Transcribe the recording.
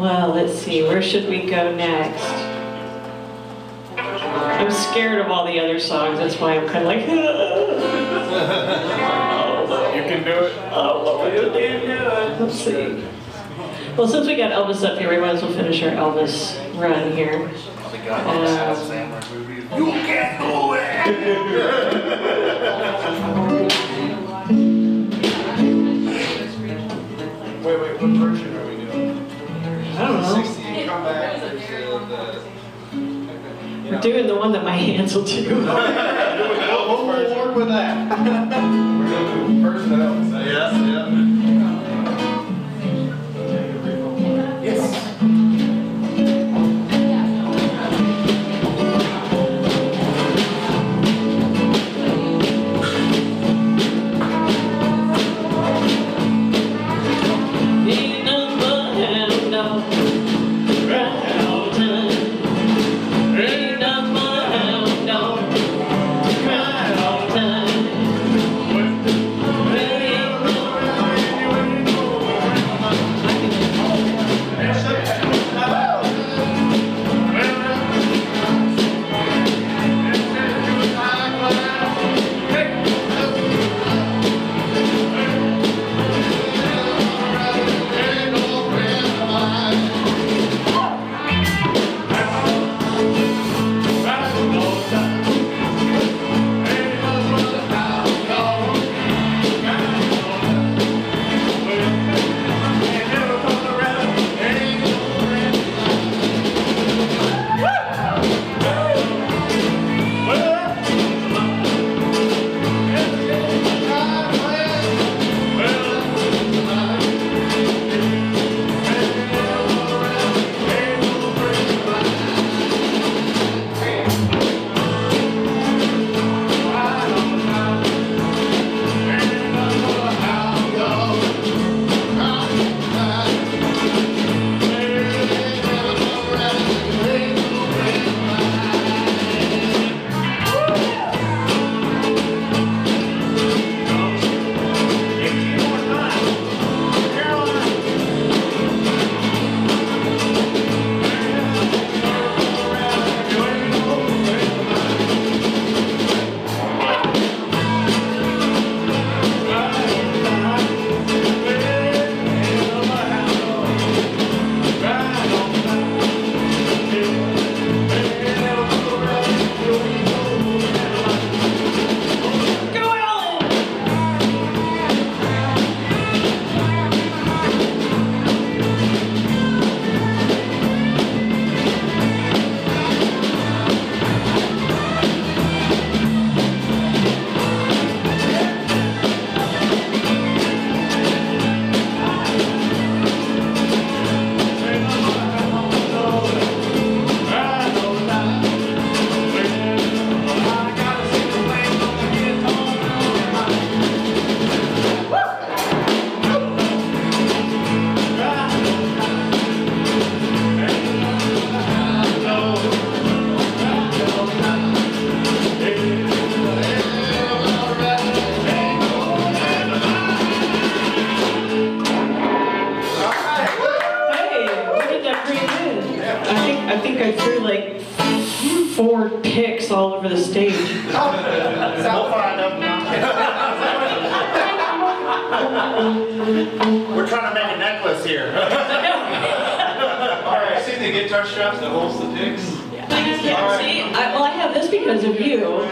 Well, let's see, where should we go next? I'm scared of all the other songs, that's why I'm kind of like, You can do it. Let's see. Well, since we got Elvis up here, we might as well finish our Elvis run here. You can do it! Wait, what version are we doing? I don't know. 60 comeback versus We're doing the one that my hands will do. We'll work with that. We're doing first Elvis. Yes, yeah. Yes. I think I threw like 4 picks all over the stage. Sound far enough. We're trying to make a necklace here. Alright, see the guitar straps that holds the picks? Yeah, see, well, I have this because of you.